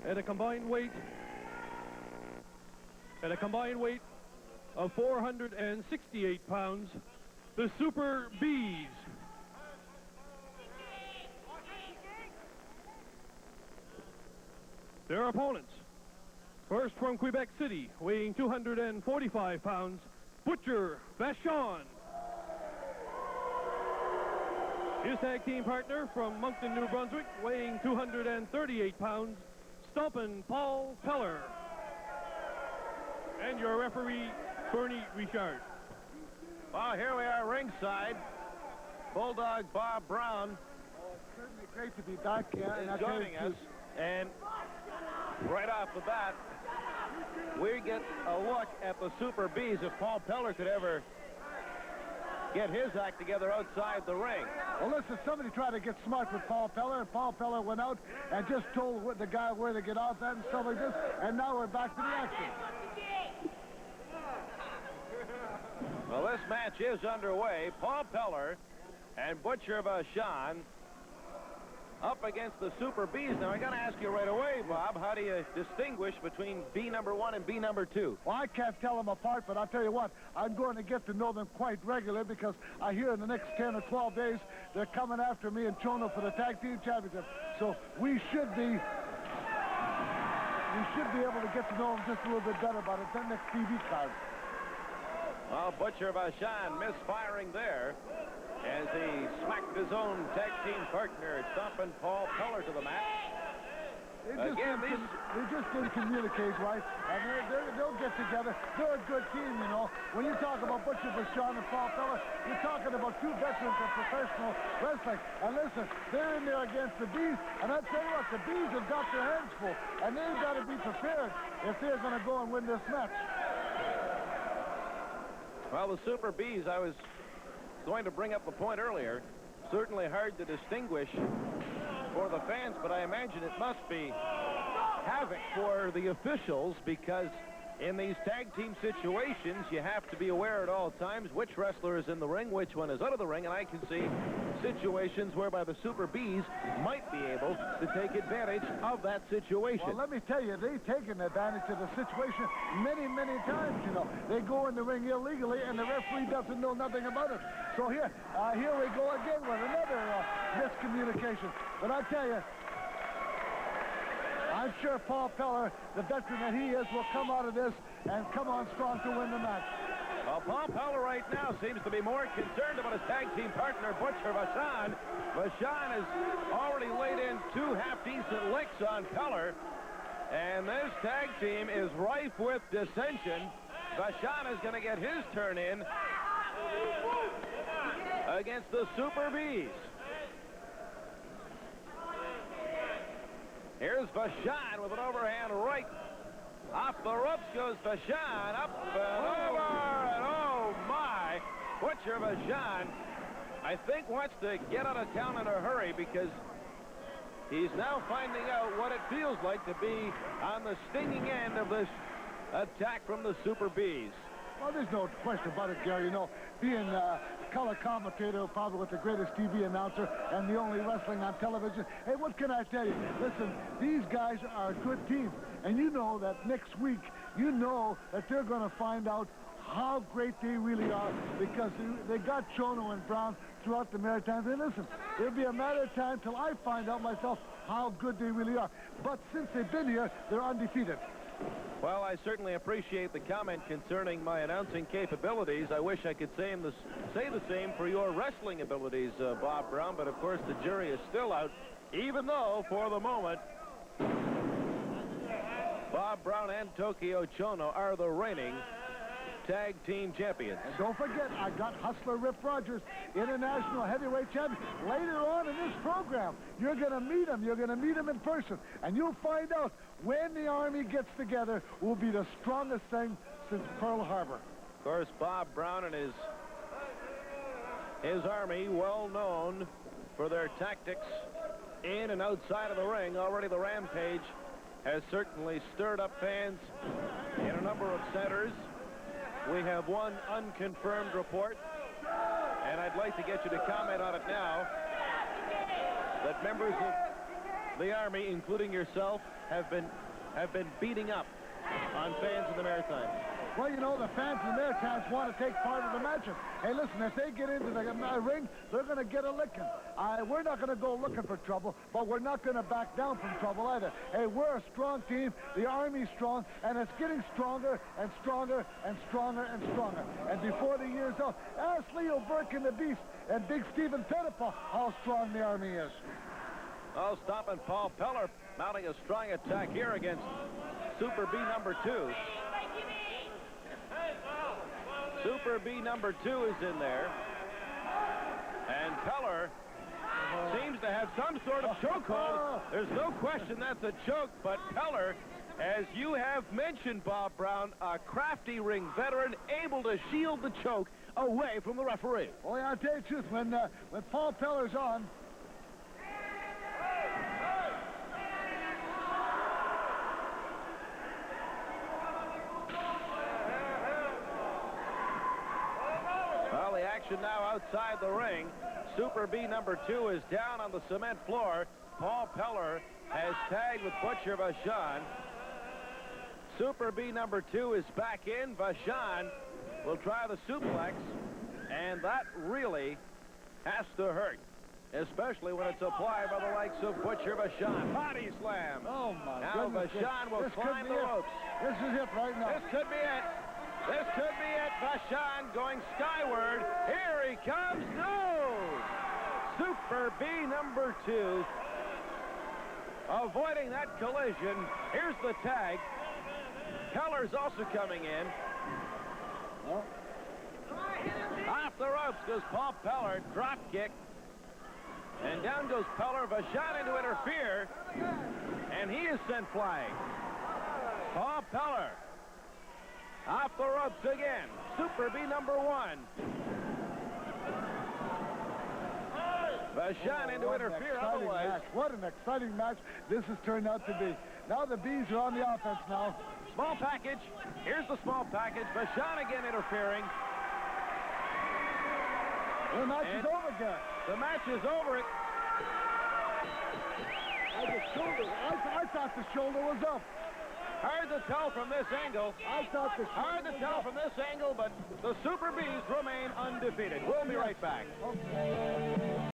at a combined weight of 468 pounds, the Super Bees. Their opponents, first from Quebec City, weighing 245 pounds, Butcher Vachon. His tag team partner from Moncton, New Brunswick, weighing 238 pounds, Stompin' Paul Peller. And your referee, Bernie Richard. Well, here we are ringside. Bulldog Bob Brown. Oh, it's certainly great to be back here. And joining us. And right off the bat, we get a look at the Super Bees. If Paul Peller could ever get his act together outside the ring. Well, listen, somebody tried to get smart with Paul Peller, and Paul Peller went out and just told the guy where to get off that and stuff like this, and now we're back to the action. Well, this match is underway. Paul Peller and Butcher Vachon up against the Super Bees. Now, I got to ask you right away, Bob, how do you distinguish between B number 1 and B number 2? Well, I can't tell them apart, but I'll tell you what, I'm going to get to know them quite regularly because I hear in the next 10 or 12 days they're coming after me and Chono for the Tag Team Championship. So we should be able to get to know them just a little bit better by the next TV card. Well, Butcher Vachon misfiring there as he smacked his own tag team partner, Stompin' Paul Peller, to the mat. They just didn't communicate right, and they'll get together. They're a good team, you know. When you talk about Butcher Vachon and Paul Peller, you're talking about two veterans of professional wrestling. And listen, they're in there against the Bees, and I tell you what, the Bees have got their hands full, and they've got to be prepared if they're going to go and win this match. Well, the Super Bees, I was going to bring up the point earlier, certainly hard to distinguish for the fans, but I imagine it must be havoc for the officials, because in these tag team situations you have to be aware at all times which wrestler is in the ring, which one is out of the ring, and I can see situations whereby the Super Bees might be able to take advantage of that situation. Well, let me tell you, they've taken advantage of the situation many, many times, you know. They go in the ring illegally, and the referee doesn't know nothing about it. So here we go again with another miscommunication. But I tell you, I'm sure Paul Peller, the veteran that he is, will come out of this and come on strong to win the match. Well, Paul Peller right now seems to be more concerned about his tag team partner, Butcher Vachon. Vachon has already laid in two half-decent licks on Peller, and this tag team is rife with dissension. Vachon is going to get his turn in against the Super Bees. Here's Vachon with an overhand right. Off the ropes goes Vachon, up and over, and oh my! Butcher Vachon, I think, wants to get out of town in a hurry, because he's now finding out what it feels like to be on the stinging end of this attack from the Super Bees. Well, there's no question about it, Gary. You know, being a color commentator, probably with the greatest TV announcer and the only wrestling on television. Hey, what can I tell you? Listen, these guys are a good team. And you know that next week, you know that they're going to find out how great they really are, because they got Chono and Brown throughout the Maritimes. And listen, it'll be a matter of time till I find out myself how good they really are. But since they've been here, they're undefeated. Well, I certainly appreciate the comment concerning my announcing capabilities. I wish I could say the same for your wrestling abilities, Bob Brown, but of course the jury is still out, even though, for the moment, Bob Brown and Tokyo Chono are the reigning tag team champions. And don't forget, I got Hustler Rip Rogers, international heavyweight champion. Later on in this program, you're going to meet him. You're going to meet him in person, and you'll find out when the Army gets together will be the strongest thing since Pearl Harbor. Of course, Bob Brown and his Army, well known for their tactics in and outside of the ring. Already the Rampage has certainly stirred up fans in a number of centers. We have one unconfirmed report, and I'd like to get you to comment on it now, that members of the Army, including yourself, have been beating up on fans in the Maritimes? Well, you know, the fans in the Maritimes want to take part in the matches. Hey, listen, if they get into the ring, they're going to get a licking. We're not going to go looking for trouble, but we're not going to back down from trouble either. Hey, we're a strong team. The Army's strong, and it's getting stronger and stronger and stronger and stronger. And before the year's up, ask Leo Burke and the Beast and Big Stephen Pettipaw how strong the Army is. Oh, stopping Paul Peller, mounting a strong attack here against Super B number 2. Super B number 2 is in there. And Peller seems to have some sort of chokehold. There's no question that's a choke, but Peller, as you have mentioned, Bob Brown, a crafty ring veteran, able to shield the choke away from the referee. Well, I'll tell you the truth, when Paul Peller's on, well, the action now outside the ring. Super B number 2 is down on the cement floor. Paul Peller has tagged with Butcher Vachon. Super B number 2 is back in. Vachon will try the suplex, and that really has to hurt, especially when it's applied by the likes of Butcher Vachon. Body slam. oh my Now goodness. Vachon will climb the ropes. This is it right now. This could be it. This could be it. Vachon going skyward. Here he comes. No! Super B number 2 avoiding that collision. Here's the tag. Peller's also coming in. Well, Off the ropes goes Paul Peller. Drop kick. And down goes Peller. Vachon in to interfere. And he is sent flying. Paul Peller. Off the ropes again. Super B number 1. Vachon in to interfere otherwise. Match. What an exciting match this has turned out to be. Now the Bees are on the offense now. Small package. Here's the small package. Vachon again interfering. The match is over again. The match is over. I thought the shoulder was up. Hard to tell from this angle. I thought the Hard to tell from this angle, but the Super Bees remain undefeated. We'll be right back. Okay.